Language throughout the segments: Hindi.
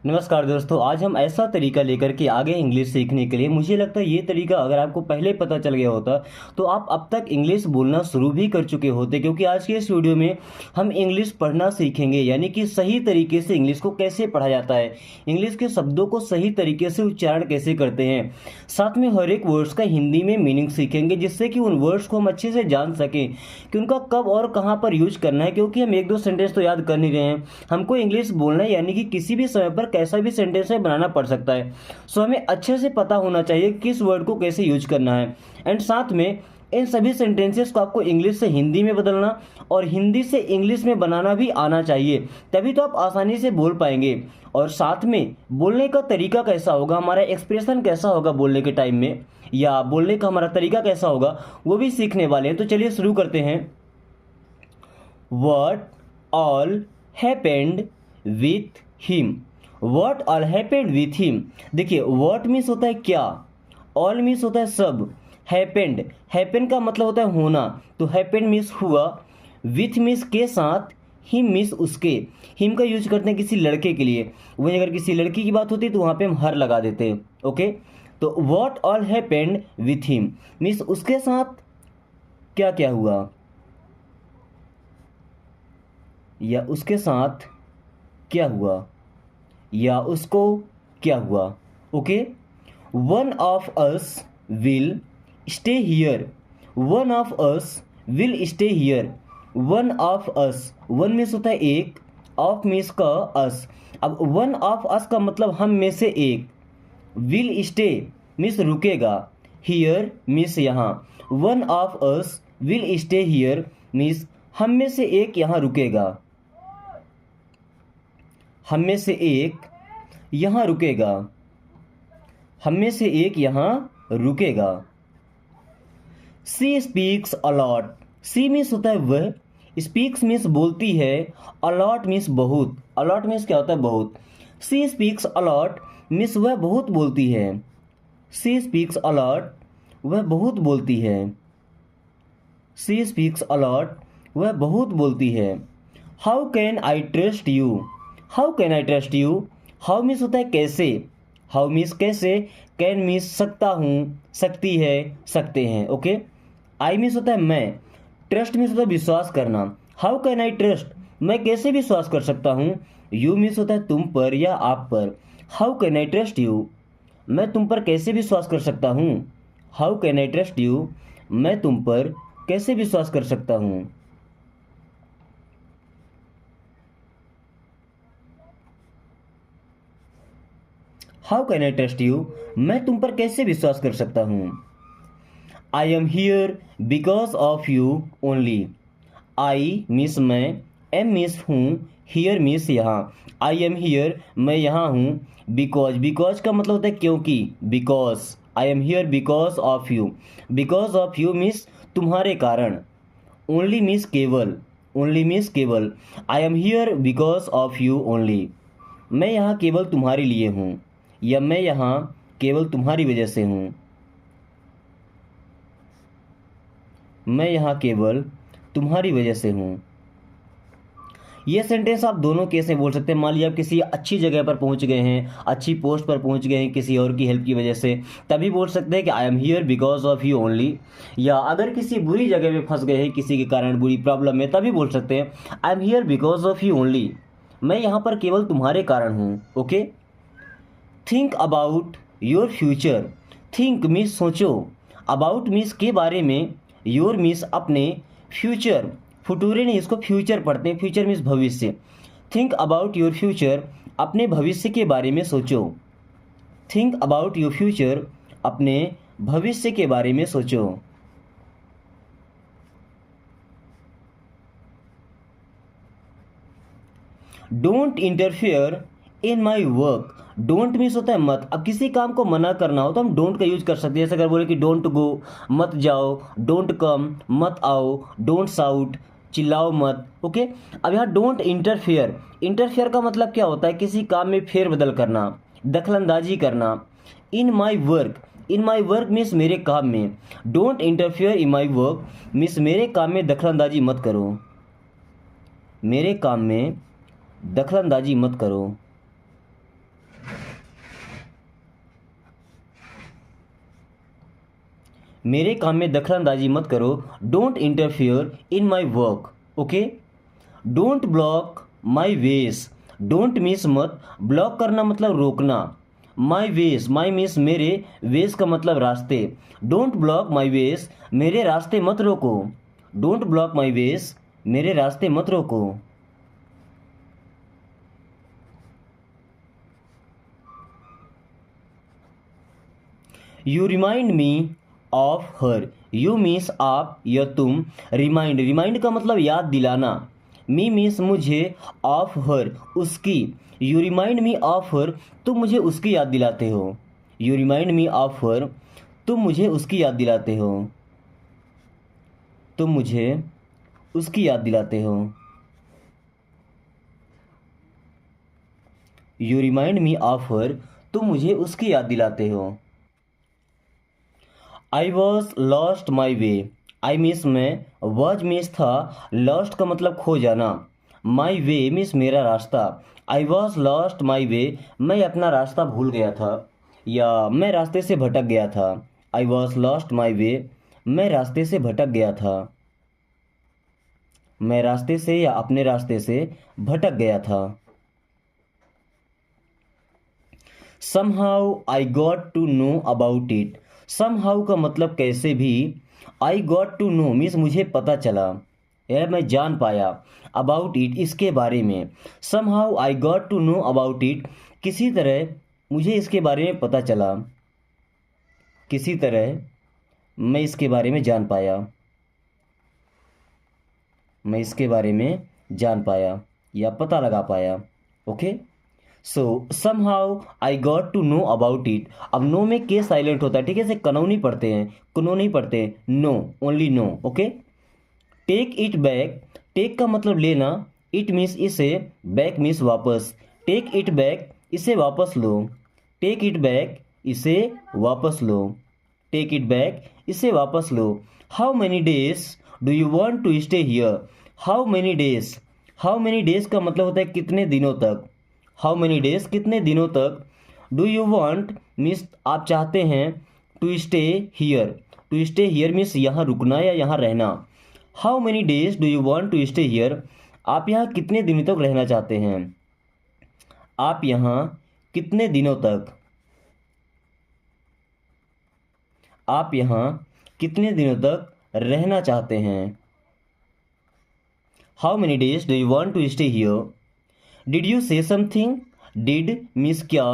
नमस्कार दोस्तों, आज हम ऐसा तरीका लेकर के आगे इंग्लिश सीखने के लिए। मुझे लगता है ये तरीका अगर आपको पहले पता चल गया होता तो आप अब तक इंग्लिश बोलना शुरू भी कर चुके होते, क्योंकि आज के इस वीडियो में हम इंग्लिश पढ़ना सीखेंगे, यानी कि सही तरीके से इंग्लिश को कैसे पढ़ा जाता है, इंग्लिश के शब्दों को सही तरीके से उच्चारण कैसे करते हैं। साथ में हर एक वर्ड्स का हिंदी में मीनिंग सीखेंगे, जिससे कि उन वर्ड्स को हम अच्छे से जान सकें कि उनका कब और कहाँ पर यूज करना है, क्योंकि हम एक दो सेंटेंस तो याद कर नहीं रहे हैं, हमको इंग्लिश बोलना है, यानी कि किसी भी समय पर कैसा भी सेंटेंस है बनाना पड़ सकता है। सो हमें अच्छे से पता होना चाहिए किस वर्ड को कैसे यूज करना है। एंड साथ में इन सभी सेंटेंसेस को आपको इंग्लिश से हिंदी में बदलना और हिंदी से इंग्लिश में बनाना भी आना चाहिए, तभी तो आप आसानी से बोल पाएंगे। और साथ में बोलने का तरीका कैसा होगा, हमारा एक्सप्रेशन कैसा होगा बोलने के टाइम में, या बोलने का हमारा तरीका कैसा होगा, वो भी सीखने वाले हैं। तो चलिए शुरू करते हैं। What all happened with him? What all happened with him? देखिए, what मीन्स होता है क्या, all मीन्स होता है सब, happened, happen का मतलब होता है होना, तो happened मीन्स हुआ, with मीन्स के साथ, him मीन्स उसके। him का यूज करते हैं किसी लड़के के लिए, वहीं अगर किसी लड़की की बात होती है तो वहाँ पे हम हर लगा देते हैं। ओके, तो what all happened with him means उसके साथ क्या क्या हुआ, या उसके साथ क्या हुआ, या उसको क्या हुआ। Okay, one of us will stay here, one of us will stay here, one of us, one means होता है एक, ऑफ मीन्स का अस। अब वन ऑफ अस का मतलब हम में से एक, विल स्टे मीन्स रुकेगा, हियर मीन्स यहाँ, one of us will stay here means हम में से एक यहाँ रुकेगा, हम में से एक यहाँ रुकेगा, हम में से एक यहाँ रुकेगा। She speaks allot, C means होता है वह, स्पीक्स मीन्स बोलती है, अलॉट मीन्स बहुत, अलॉट मीन्स क्या होता है बहुत। सी स्पीक्स अलॉट मीन्स वह बहुत बोलती है, सी स्पीक्स अलॉट वह बहुत बोलती है, सी स्पीक्स अलॉट वह बहुत बोलती है। How can I trust you, how can I trust you, how means होता है कैसे, हाउ मीन्स कैसे, कैन मीन्स सकता हूँ, सकती है, सकते हैं। ओके, आई मीन्स होता है मैं, ट्रस्ट मीन्स होता है विश्वास करना। हाउ कैन आई ट्रस्ट, मैं कैसे विश्वास कर सकता हूँ। यू मीन्स होता है तुम पर या आप पर। How can I trust you, मैं तुम पर कैसे विश्वास कर सकता हूँ। How can I trust you, मैं तुम पर कैसे विश्वास कर सकता हूँ। How can I trust you, मैं तुम पर कैसे विश्वास कर सकता हूँ। I am here because of you only, I means मैं, एम मीन्स हूँ, हियर मीन्स यहाँ। आई एम हियर मैं यहाँ हूँ, बिकॉज, बिकॉज का मतलब होता है क्योंकि, because I am here because of you, because of you means तुम्हारे कारण, ओनली मीन्स केवल, ओनली मीन्स केवल। I am here because of you only, मैं यहाँ केवल तुम्हारे लिए हूँ, या मैं यहाँ केवल तुम्हारी वजह से हूँ, मैं यहाँ केवल तुम्हारी वजह से हूँ। ये सेंटेंस आप दोनों केस में बोल सकते हैं। मान लीजिए आप किसी अच्छी जगह पर पहुंच गए हैं, अच्छी पोस्ट पर पहुंच गए हैं किसी और की हेल्प की वजह से, तभी बोल सकते हैं कि I am here because of you only. या अगर किसी बुरी जगह में फंस गए हैं किसी के कारण, बुरी प्रॉब्लम में, तभी बोल सकते हैं I am here because of you only, मैं यहाँ पर केवल तुम्हारे कारण हूँ। Okay, think about your future, think means सोचो, अबाउट मीन्स के बारे में, योर मीन्स अपने, फ्यूचर फुटूरे नहीं, इसको फ्यूचर पढ़ते हैं, फ्यूचर मीन्स भविष्य। थिंक अबाउट योर फ्यूचर, अपने भविष्य के बारे में सोचो, थिंक अबाउट योर फ्यूचर, अपने भविष्य के बारे में सोचो। Don't interfere in my work, don't means होता है मत। अब किसी काम को मना करना हो तो हम डोंट का यूज कर सकते हैं, जैसे अगर बोले कि डोंट गो, मत जाओ, डोंट कम, मत आओ, डोंट साउट, चिल्लाओ मत। ओके, अब यहाँ डोंट इंटरफेयर, इंटरफेयर का मतलब क्या होता है, किसी काम में फेरबदल करना, दखलंदाजी करना। In my work, in my work means मेरे काम में, don't interfere in my work means मेरे काम में दखलंदाजी मत करो, मेरे काम में दखलंदाजी मत करो। मेरे काम में दखलंदाजी मत करो। Don't interfere in my work. Okay. Don't block my ways. Don't means मत, ब्लॉक करना मतलब रोकना। माई वेज, माई मीन्स मेरे, वेज का मतलब रास्ते। डोंट ब्लॉक माई वेज, मेरे रास्ते मत रोको। डोंट ब्लॉक माई वेज, मेरे रास्ते मत रोको। You remind me of her. You means आप या तुम, रिमाइंड, रिमाइंड का मतलब याद दिलाना। मी मीन्स मुझे, ऑफ हर उसकी। You remind me of her, तुम मुझे उसकी याद दिलाते हो। You remind me of her, तुम मुझे उसकी याद दिलाते हो। तुम मुझे उसकी याद दिलाते हो। You remind me of her, तुम मुझे उसकी याद दिलाते हो। I was lost my way. I means मैं, वॉज मीन्स था, लॉस्ट का मतलब खो जाना। माई वे मीन्स मेरा रास्ता। आई वॉज लॉस्ट माई वे, मैं अपना रास्ता भूल गया था या मैं रास्ते से भटक गया था। आई वॉज लॉस्ट माई वे, मैं रास्ते से भटक गया था। मैं रास्ते से या अपने रास्ते से भटक गया था। somehow I got to know about it। somehow का मतलब कैसे भी। I got to know means मुझे पता चला या मैं जान पाया। about it इसके बारे में। somehow I got to know about it, किसी तरह मुझे इसके बारे में पता चला। किसी तरह मैं इसके बारे में जान पाया। मैं इसके बारे में जान पाया या पता लगा पाया। Okay. So somehow I got to know about it. अब नो में के साइलेंट होता है, ठीक है। इसे कनो नहीं पढ़ते हैं, कुनो नहीं पढ़ते हैं, no, only no. Okay. Take it back, take का मतलब लेना, इट मीन्स इसे, बैक मीन्स वापस। टेक इट बैक, इसे वापस लो। टेक इट बैक, इसे वापस लो। टेक इट बैक, इसे वापस लो। How many days do you want to stay here. How many days, how many days का मतलब होता है कितने दिनों तक। हाउ मैनी डेज कितने दिनों तक। डू यू वॉन्ट मीन्स आप चाहते हैं, to stay here, to stay here means यहाँ रुकना या यहाँ रहना। How many days do you want to stay here, आप यहाँ कितने दिनों तक रहना चाहते हैं। आप यहाँ कितने दिनों तक, आप यहाँ कितने दिनों तक रहना चाहते हैं। How many days do you want to stay here. Did you say something, did means क्या,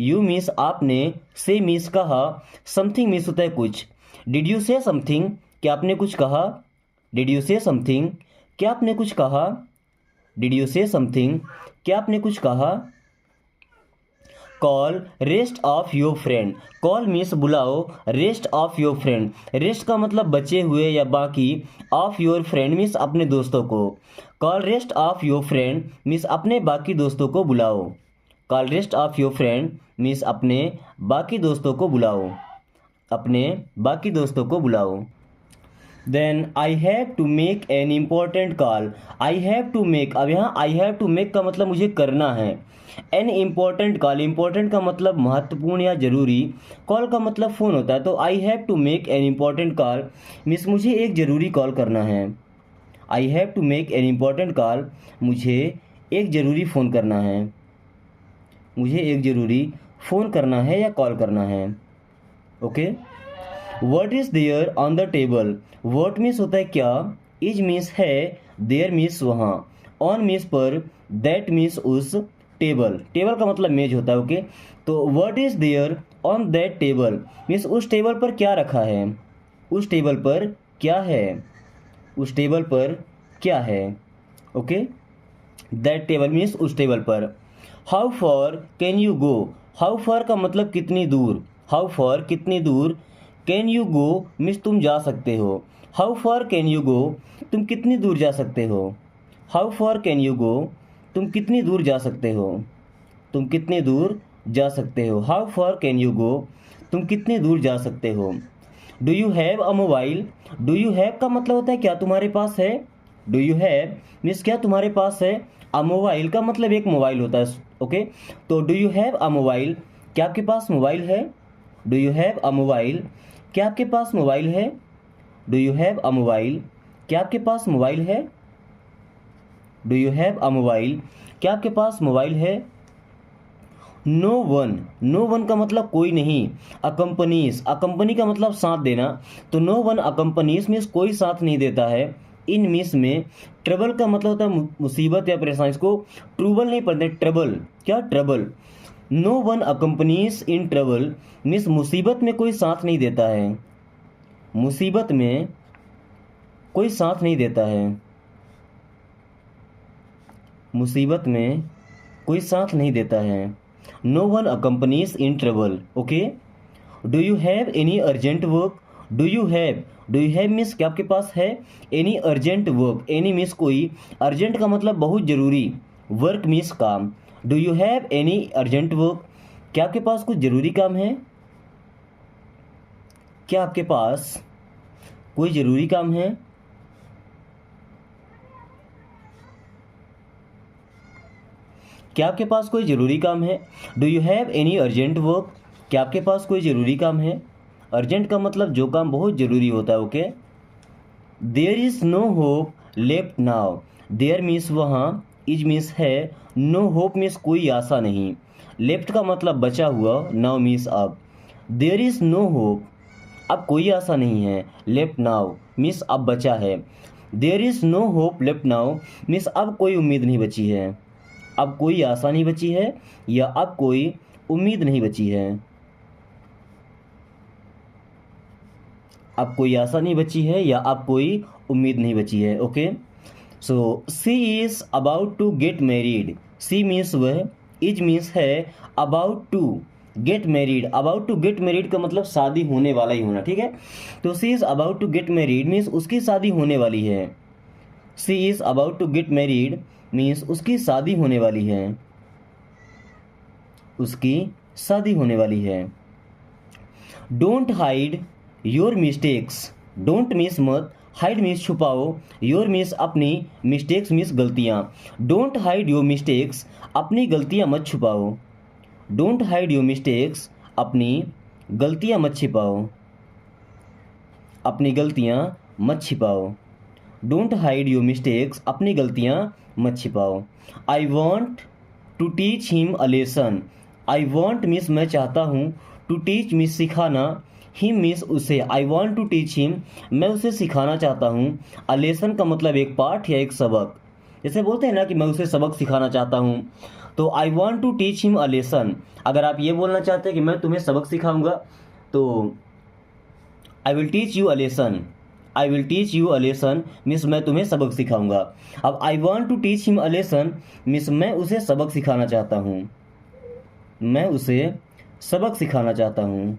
यू मीन्स आपने, से मीन्स कहा, समथिंग मीन्स होता है कुछ। डिड यू से समथिंग, क्या आपने कुछ कहा। डिड यू से समथिंग, क्या आपने कुछ कहा। डिड यू से समथिंग, क्या आपने कुछ कहा। Call rest of your friend. Call means बुलाओ, rest of your friend, rest का मतलब बचे हुए या बाकी, ऑफ योर फ्रेंड मीन्स अपने दोस्तों को। Call rest of your friend means अपने बाकी दोस्तों को बुलाओ। Call rest of your friend means अपने बाकी दोस्तों को बुलाओ। अपने बाकी दोस्तों को बुलाओ। Then I have to make an important call. I have to make, अब यहाँ आई हैव टू मेक का मतलब मुझे करना है। एन इम्पॉर्टेंट कॉल, इम्पॉर्टेंट का मतलब महत्वपूर्ण या जरूरी, कॉल का मतलब फ़ोन होता है। तो I have to make an important call means मुझे एक ज़रूरी कॉल करना है। I have to make an important call, मुझे एक ज़रूरी फ़ोन करना है। मुझे एक ज़रूरी फ़ोन करना है या कॉल करना है। Okay. What is there on the table. What means होता है क्या, इज मीन्स है, देयर मीन्स वहाँ, ऑन मीन्स पर, दैट मीन्स उस, टेबल, टेबल का मतलब मेज होता है। ओके। तो what is there on that table means उस टेबल पर क्या रखा है। उस टेबल पर क्या है। उस टेबल पर क्या है। ओके। दैट टेबल मीन्स उस टेबल पर। How for can you go. How for का मतलब कितनी दूर। हाउ फॉर कितनी दूर, कैन यू गो मीन्स तुम जा सकते हो। How for can you go, तुम कितनी दूर जा सकते हो। How for can you go, तुम कितनी दूर जा सकते हो। तुम कितने दूर जा सकते हो। How for can you go, तुम कितनी दूर जा सकते हो। Do you have a mobile. Do you have का मतलब होता है क्या तुम्हारे पास है। डू यू हैव मीन्स क्या तुम्हारे पास है। अ मोबाइल का मतलब एक मोबाइल होता है। ओके। तो do you have a mobile, क्या आपके पास मोबाइल है। Do you have a mobile, क्या आपके पास मोबाइल है? Do you have a mobile? क्या आपके पास मोबाइल है? Do you have a mobile? क्या आपके पास मोबाइल है? नो वन, नो वन का मतलब कोई नहीं। अकम्पनीज, अकम्पनी का मतलब साथ देना, तो नो वन अकम्पनीज मीन्स कोई साथ नहीं देता है। इन मीन्स में ट्रबल का मतलब होता है मुसीबत या परेशानी, इसको ट्रूबल नहीं पढ़ते, ट्रबल। क्या? Trouble. No one accompanies in trouble means मुसीबत में कोई साथ नहीं देता है, मुसीबत में कोई साथ नहीं देता है, मुसीबत में कोई साथ नहीं देता है। No one accompanies in trouble. Okay. Do you have any urgent work? Do you have means क्या आपके पास है? Any urgent work, any means कोई, अर्जेंट का मतलब बहुत जरूरी, वर्क मीन्स काम। Do you have any urgent work? क्या आपके पास कुछ जरूरी काम है? क्या आपके पास कोई जरूरी काम है? क्या आपके पास कोई ज़रूरी काम है? Do you have any urgent work? क्या आपके पास कोई ज़रूरी काम है? अर्जेंट का मतलब जो काम बहुत ज़रूरी होता है। Okay. There is no hope left now. There means वहाँ, इज मीन्स है, नो होप मीन्स कोई आशा नहीं, लेफ्ट का मतलब बचा हुआ, नाउ मीन्स अब। देयर इज़ नो होप, अब कोई आशा नहीं है, लेफ्ट नाउ मीन्स अब बचा है। There is no hope left now means अब कोई उम्मीद नहीं बची है, अब कोई आशा नहीं बची है, या अब कोई उम्मीद नहीं बची है, अब कोई आशा नहीं बची है, या अब कोई उम्मीद नहीं बची है। Okay. So she is about to get married. She means वह, इज मीन्स है, about to get married, about to get married का मतलब शादी होने वाला ही होना। ठीक है। तो she is about to get married means उसकी शादी होने वाली है। She is about to get married means उसकी शादी होने वाली है, उसकी शादी होने वाली है। Don't hide your mistakes. Don't means मत, हाइड मीन्स छुपाओ, योर मीन्स अपनी, मिस्टेक्स मीन्स गलतियाँ। डोंट हाइड योर मिस्टेक्स, अपनी गलतियाँ मत छुपाओ। डोंट हाइड योर मिस्टेक्स, अपनी गलतियाँ मत छिपाओ, अपनी गलतियाँ मत छिपाओ। डोंट हाइड योर मिस्टेक्स, अपनी गलतियाँ मत छिपाओ। I want to teach him a lesson. I want means मैं चाहता हूँ, टू टीच मीन्स सिखाना, हिम मीन्स उसे, I want to teach him मैं उसे सिखाना चाहता हूँ। अ लेसन का मतलब एक पाठ या एक सबक, जैसे बोलते हैं ना कि मैं उसे सबक सिखाना चाहता हूँ, तो I want to teach him a lesson. अगर आप ये बोलना चाहते हैं कि मैं तुम्हें सबक सिखाऊंगा, तो I will teach you a lesson, I will teach you a lesson means मैं तुम्हें सबक सिखाऊंगा। अब I want to teach him a lesson means मैं उसे सबक सिखाना चाहता हूँ, मैं उसे सबक सिखाना चाहता हूँ।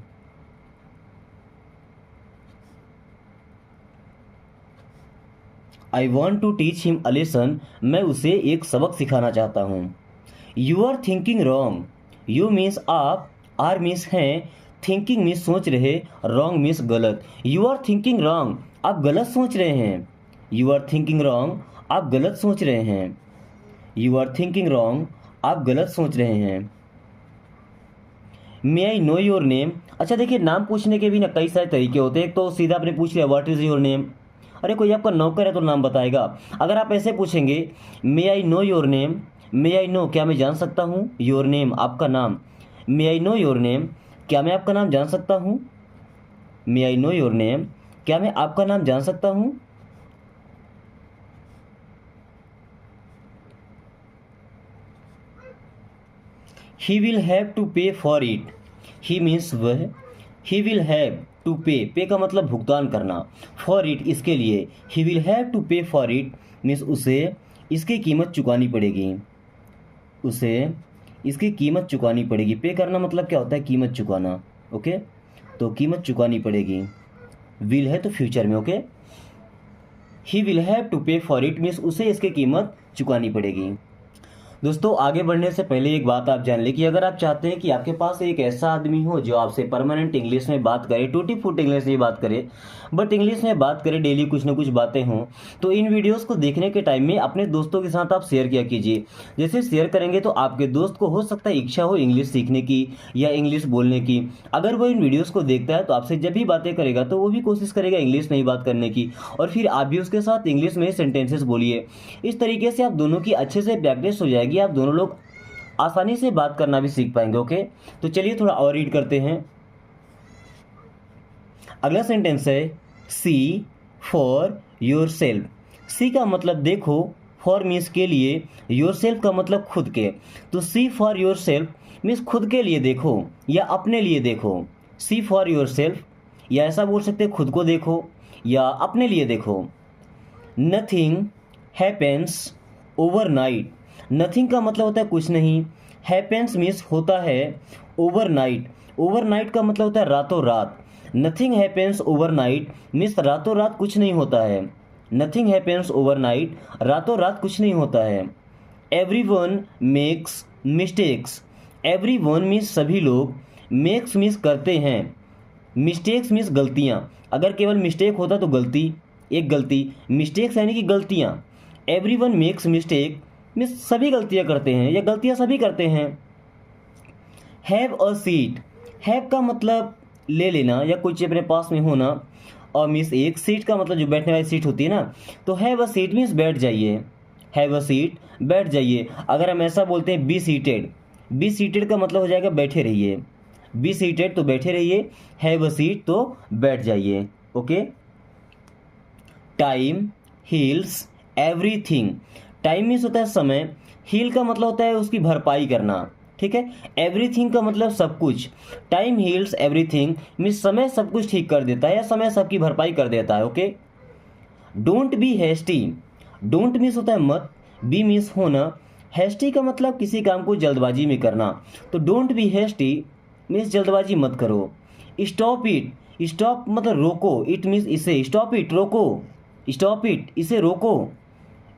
I want to teach him a lesson, मैं उसे एक सबक सिखाना चाहता हूँ। You are thinking wrong. You means आप, आर मीन्स हैं, थिंकिंग मीन्स सोच रहे, रॉन्ग मीन्स गलत। यू आर थिंकिंग रॉन्ग, आप गलत सोच रहे हैं। यू आर थिंकिंग रॉन्ग, आप गलत सोच रहे हैं। यू आर थिंकिंग रॉन्ग, आप गलत सोच रहे हैं। मे आई नो योर नेम। अच्छा देखिए, नाम पूछने के भी ना कई सारे तरीके होते हैं। एक तो सीधा आपने पूछ लिया व्हाट इज़ योर नेम, अरे कोई आपका नौकर है तो नाम बताएगा। अगर आप ऐसे पूछेंगे may I know your name, may I know क्या मैं जान सकता हूँ, योर नेम आपका नाम, may I know your name क्या मैं आपका नाम जान सकता हूँ, may I know your name क्या मैं आपका नाम जान सकता हूँ। He will have to pay for it. He means वह, ही विल हैव टू पे, पे का मतलब भुगतान करना, फॉर इट इसके लिए, ही will have to pay for it means उसे इसकी कीमत चुकानी पड़ेगी, उसे इसकी कीमत चुकानी पड़ेगी। पे करना मतलब क्या होता है, कीमत चुकाना। ओके, तो कीमत चुकानी पड़ेगी, विल है तो फ्यूचर में। Okay, he will have to pay for it means उसे इसकी कीमत चुकानी पड़ेगी। दोस्तों आगे बढ़ने से पहले एक बात आप जान लें कि अगर आप चाहते हैं कि आपके पास एक ऐसा आदमी हो जो आपसे परमानेंट इंग्लिश में बात करे, टूटी फूट इंग्लिश में बात करे, बट इंग्लिश में बात करे, डेली कुछ ना कुछ बातें हों, तो इन वीडियोस को देखने के टाइम में अपने दोस्तों के साथ आप शेयर किया कीजिए। जैसे शेयर करेंगे तो आपके दोस्त को हो सकता है इच्छा हो इंग्लिश सीखने की या इंग्लिश बोलने की। अगर वो इन वीडियोज़ को देखता है तो आपसे जब भी बातें करेगा तो वो भी कोशिश करेगा इंग्लिश में ही बात करने की, और फिर आप भी उसके साथ इंग्लिश में सेंटेंसेस बोलिए। इस तरीके से आप दोनों की अच्छे से प्रैक्टिस हो जाएगी, आप दोनों लोग आसानी से बात करना भी सीख पाएंगे। ओके, तो चलिए थोड़ा और रीड करते हैं। अगला सेंटेंस है सी फॉर योर सेल्फ। सी का मतलब देखो, फॉर मीन्स के लिए, योर सेल्फ का मतलब खुद के। तो सी फॉर योर सेल्फ मीन्स खुद के लिए देखो या अपने लिए देखो। सी फॉर योर सेल्फ, या ऐसा बोल सकते हैं खुद को देखो या अपने लिए देखो। Nothing happens overnight. नथिंग का मतलब होता है कुछ नहीं, हैपेंस मीन्स होता है, ओवरनाइट, ओवरनाइट का मतलब होता है रातों रात। नथिंग हैपेंस ओवरनाइट मीन्स रातों रात कुछ नहीं होता है। नथिंग हैपेंस ओवरनाइट, रातों रात कुछ नहीं होता है। Everyone makes mistakes. Everyone means सभी लोग, मेक्स मीन्स करते हैं, मिस्टेक्स मीन्स गलतियाँ। अगर केवल मिस्टेक होता तो गलती, एक गलती, मिस्टेक्स यानी कि गलतियाँ। एवरीवन मेक्स मिस्टेक मीन्स सभी गलतियाँ करते हैं या गलतियाँ सभी करते हैं। Have a seat. हैव का मतलब ले लेना या कुछ अपने पास में होना, और मीन्स एक, सीट का मतलब जो बैठने वाली सीट होती है ना, तो हैव अ सीट मीन्स बैठ जाइए। हैव अ सीट, बैठ जाइए। अगर हम ऐसा बोलते हैं बी सीटेड, बी सीटेड का मतलब हो जाएगा बैठे रहिए। बी सीटेड तो बैठे रहिए, हैव अ सीट तो बैठ जाइए। Okay. Time heals everything. Time means होता है समय, हील का मतलब होता है उसकी भरपाई करना, ठीक है। एवरीथिंग का मतलब सब कुछ। टाइम हील्स एवरीथिंग मीन्स समय सब कुछ ठीक कर देता है या समय सबकी भरपाई कर देता है। Okay. Don't be hasty. Don't means होता है मत, बी मीन्स होना, हैस्टी का मतलब किसी काम को जल्दबाजी में करना। तो डोंट बी हैस्टी मीन्स जल्दबाजी मत करो। स्टॉप इट, स्टॉप मतलब रोको, इट मीन्स इसे, स्टॉप इट रोको, स्टॉप इट इसे रोको।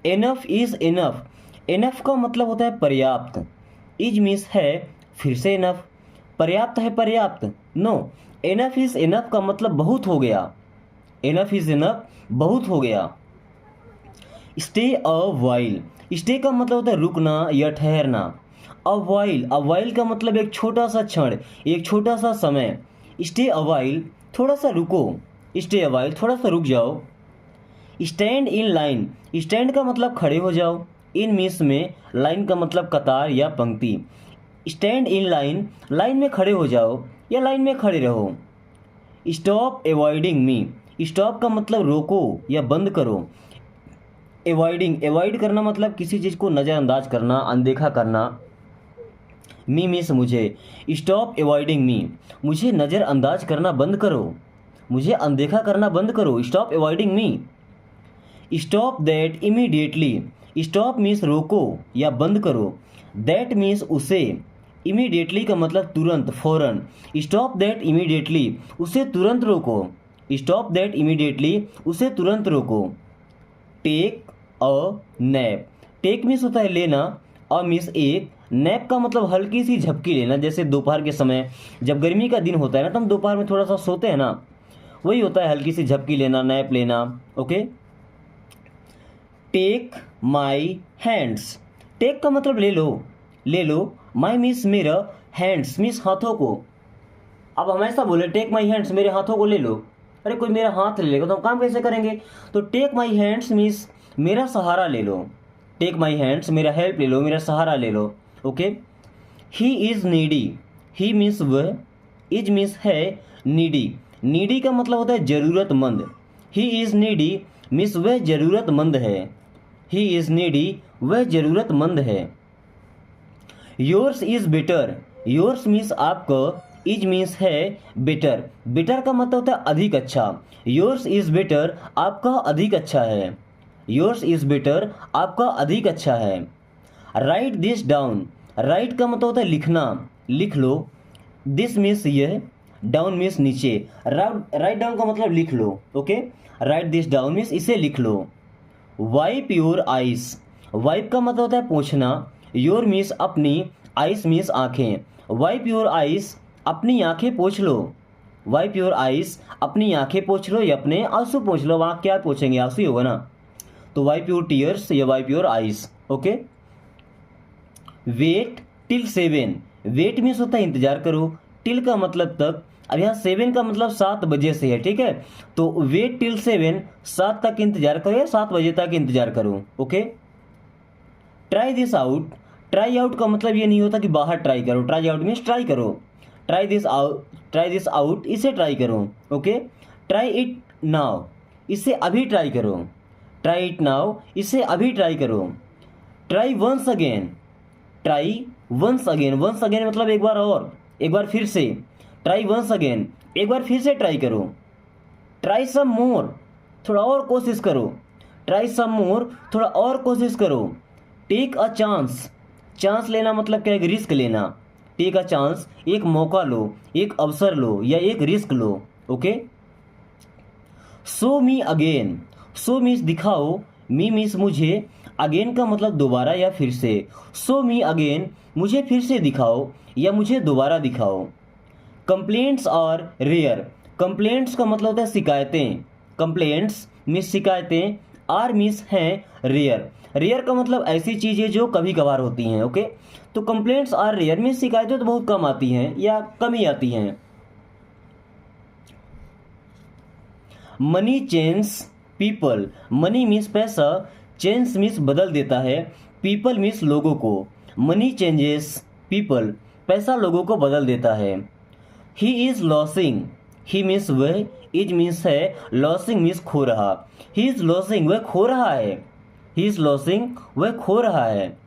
Enough is enough. एनफ का मतलब होता है पर्याप्त। इज मीन्स है, फिर से एनफ, पर्याप्त है पर्याप्त, नो। एनफ इज एनफ का मतलब बहुत हो गया। एनफ इज एनफ, बहुत हो गया। Stay a while. स्टे का मतलब होता है रुकना या ठहरना। अ वाइल का मतलब एक छोटा सा क्षण, एक छोटा सा समय। स्टे अ वाइल, थोड़ा सा रुको। स्टे अ वाइल, थोड़ा सा रुक जाओ। Stand in line. स्टैंड का मतलब खड़े हो जाओ, इन मीन्स में, लाइन का मतलब कतार या पंक्ति। स्टैंड इन लाइन, लाइन में खड़े हो जाओ या लाइन में खड़े रहो। स्टॉप अवॉइडिंग मी। स्टॉप का मतलब रोको या बंद करो। अवॉइडिंग, अवॉइड करना मतलब किसी चीज़ को नज़रअंदाज करना, अनदेखा करना। मी मीन्स मुझे। स्टॉप अवॉइडिंग मी, मुझे नज़रअंदाज करना बंद करो, मुझे अनदेखा करना बंद करो। Stop avoiding me. Stop that immediately. Stop means रोको या बंद करो, दैट मीन्स उसे, इमीडिएटली का मतलब तुरंत, फौरन। स्टॉप दैट इमीडिएटली, उसे तुरंत रोको। स्टॉप दैट इमीडिएटली, उसे तुरंत रोको। Take a nap. Take means होता है लेना, अ मीन्स एक, नैप का मतलब हल्की सी झपकी लेना। जैसे दोपहर के समय जब गर्मी का दिन होता है ना, तो हम दोपहर में थोड़ा सा सोते हैं ना, वही होता है हल्की सी झपकी लेना, नैप लेना। Okay. Take my hands. Take का मतलब ले लो, ले लो। माई मीन्स मेरा, हैंड्स मीन्स हाथों को। अब हम ऐसा बोले टेक माई हैंड्स, मेरे हाथों को ले लो। अरे कोई मेरा हाथ ले लेगा तो हम काम कैसे करेंगे? तो टेक माई हैंड्स मीन्स मेरा सहारा ले लो। टेक माई हैंड्स, मेरा हेल्प ले लो, मेरा सहारा ले लो। Okay. He is needy. He means वह, इज मीन्स है, नीडी, नीडी का मतलब होता है ज़रूरतमंद। ही इज़ नीडी मीन्स वह ज़रूरतमंद है। ही इज़ नीडी, वह ज़रूरतमंद है। Yours is better. Yours means आपका, इज मीन्स है, बेटर, बेटर का मतलब होता है अधिक अच्छा। योर्स इज़ बेटर, आपका अधिक अच्छा है। योर्स इज़ बेटर, आपका अधिक अच्छा है। Right this down. राइट का मतलब होता है लिखना, लिख लो। दिस मीन्स यह, डाउन मीन्स नीचे। राइट डाउन का मतलब लिख लो। Okay. Right this down means इसे लिख लो। Wipe your eyes. वाइप का मतलब होता है पोंछना, योर मीन्स अपनी, आइस मीन्स आँखें। वाइप योर आइस, अपनी आँखें पोंछ लो। वाइप योर आइस, अपनी आँखें पोंछ लो या अपने आंसू पोंछ लो। वहाँ क्या पोंछेंगे, आंसू ही होगा ना। तो वाइप योर टीयर्स या wipe your eyes. Okay. Wait till 7, wait means होता है इंतजार करो, टिल का मतलब तक। अब यहाँ 7 का मतलब 7 बजे से है, ठीक है। तो वेट टिल 7, 7 तक इंतजार करो या 7 बजे तक इंतजार करो। Okay. Try this out, try out का मतलब ये नहीं होता कि बाहर ट्राई करो, ट्राई आउट मीन्स ट्राई करो। ट्राई दिस आउट, इसे ट्राई करो। ओके। ट्राई इट नाउ, इसे अभी ट्राई करो। ट्राई इट नाउ, इसे अभी ट्राई करो। Try once again, try once again, once again मतलब एक बार और, एक बार फिर से। ट्राई वंस अगेन, एक बार फिर से ट्राई करो। ट्राई सम मोर, थोड़ा और कोशिश करो। ट्राई सम मोर, थोड़ा और कोशिश करो। टेक अ चांस, चांस लेना मतलब क्या है, रिस्क लेना। टेक अ चांस, एक मौका लो, एक अवसर लो या एक रिस्क लो। Okay. Show me again, show means दिखाओ, मी मीन्स मुझे, अगेन का मतलब दोबारा या फिर से। शो मी अगेन, मुझे फिर से दिखाओ या मुझे दोबारा दिखाओ। कंप्लेंट्स आर रेयर, कंप्लेंट्स का मतलब होता है शिकायतें। कंप्लेंट्स मीन्स शिकायतें, आर मीन्स हैं, रेयर, रेयर का मतलब ऐसी चीज़ें जो कभी कभार होती हैं। ओके। तो कंप्लेंट्स आर रेयर मीन्स शिकायतें तो बहुत कम आती हैं या कम ही आती हैं। Money change people, money means पैसा, चेंज मीन्स बदल देता है, पीपल मीन्स लोगों को। मनी चेंजेस पीपल, पैसा लोगों को बदल देता है। He is losing, he means वह, इज मीन्स है, लॉसिंग मीन्स खो रहा। ही इज लॉसिंग, वह खो रहा है। ही इज लॉसिंग, वह खो रहा है।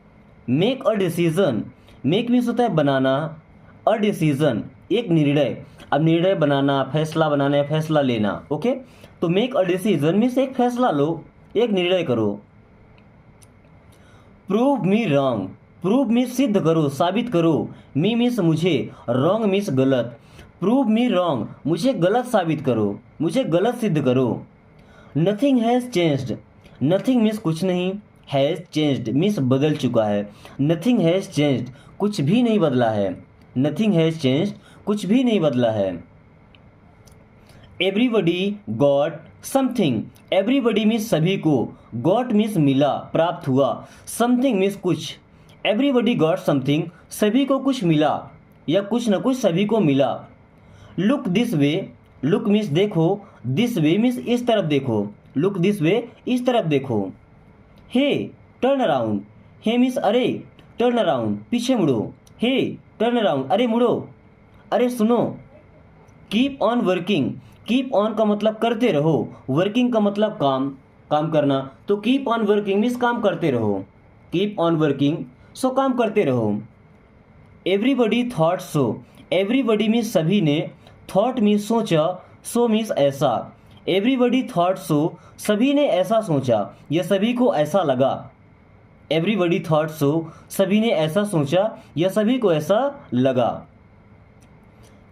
Make a decision, make means होता है बनाना, अ डिसीजन एक निर्णय। अब निर्णय बनाना, फैसला बनाना या फैसला लेना। ओके। तो मेक अ डिसीजन मीन्स एक फैसला लो, एक निर्णय करो। Prove me wrong, prove means सिद्ध करो, साबित करो। मी मीन्स मुझे, रॉन्ग मीन्स गलत। प्रूव मी रॉन्ग, मुझे गलत साबित करो, मुझे गलत सिद्ध करो। Nothing has changed, nothing means कुछ नहीं, हैज़ चेंज्ड मीन्स बदल चुका है। नथिंग हैज़ चेंज्ड, कुछ भी नहीं बदला है। नथिंग हैज़ चेंज्ड, कुछ भी नहीं बदला है। Everybody got something, everybody means सभी को, गॉट मीन्स मिला, प्राप्त हुआ, समथिंग मीन्स कुछ। एवरीबडी गॉट समथिंग, सभी को कुछ मिला या कुछ न कुछ सभी को मिला। Look this way, look means देखो, दिस वे मीन्स इस तरफ देखो। लुक दिस वे, इस तरफ देखो। हे टर्न अराउंड, हे मीन्स अरे, टर्न अराउंड पीछे मुड़ो। हे टर्न अराउंड, अरे मुड़ो, अरे सुनो। Keep on working, keep on का मतलब करते रहो, वर्किंग का मतलब काम, काम करना। तो कीप ऑन वर्किंग मीन्स काम करते रहो। कीप ऑन वर्किंग, सो काम करते रहो। Everybody thought so, everybody means सभी ने, थॉट मीन्स सोचा, सो मीन्स ऐसा। एवरीबडी थॉट सो, सभी ने ऐसा सोचा या सभी को ऐसा लगा। एवरीबडी थॉट सो, सभी ने ऐसा सोचा या सभी को ऐसा लगा।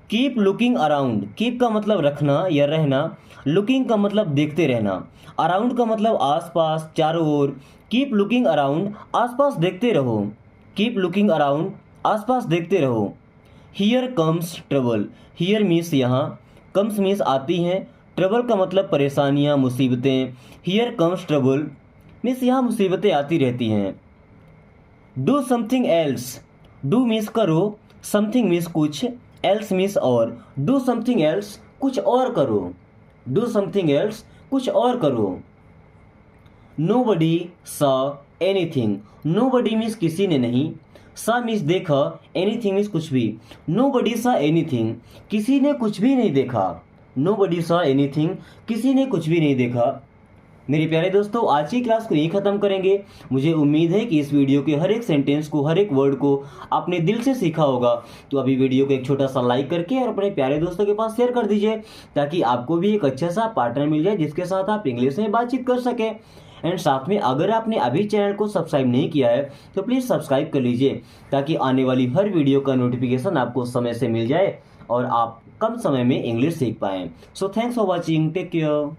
कीप लुकिंग अराउंड, कीप का मतलब रखना या रहना, लुकिंग का मतलब देखते रहना, अराउंड का मतलब आसपास, चारों ओर। कीप लुकिंग अराउंड, आसपास देखते रहो। कीप लुकिंग अराउंड, आसपास देखते रहो। Here comes trouble, here means यहाँ, कम्स मीन्स आती हैं, ट्रबल का मतलब परेशानियाँ, मुसीबतें। हियर कम्स ट्रबल मीन्स यहाँ मुसीबतें आती रहती हैं। Do something else, do means करो, समथिंग मीन्स कुछ, एल्स मीन्स और। डू समथिंग एल्स, कुछ और करो। डू समथिंग एल्स, कुछ और करो। Nobody saw anything, nobody means किसी ने नहीं, सा मीन्स देखा, एनीथिंग मीन्स कुछ भी। नोबडी सॉ एनीथिंग, किसी ने कुछ भी नहीं देखा। नोबडी सॉ एनीथिंग, किसी ने कुछ भी नहीं देखा। मेरे प्यारे दोस्तों, आज की क्लास को यहीं ख़त्म करेंगे। मुझे उम्मीद है कि इस वीडियो के हर एक सेंटेंस को, हर एक वर्ड को आपने दिल से सीखा होगा। तो अभी वीडियो को एक छोटा सा लाइक करके और अपने प्यारे दोस्तों के पास शेयर कर दीजिए, ताकि आपको भी एक अच्छा सा पार्टनर मिल जाए जिसके साथ आप इंग्लिश में बातचीत कर सकें। एंड साथ में अगर आपने अभी चैनल को सब्सक्राइब नहीं किया है तो प्लीज़ सब्सक्राइब कर लीजिए, ताकि आने वाली हर वीडियो का नोटिफिकेशन आपको समय से मिल जाए और आप कम समय में इंग्लिश सीख पाएँ। So thanks for watching, take care.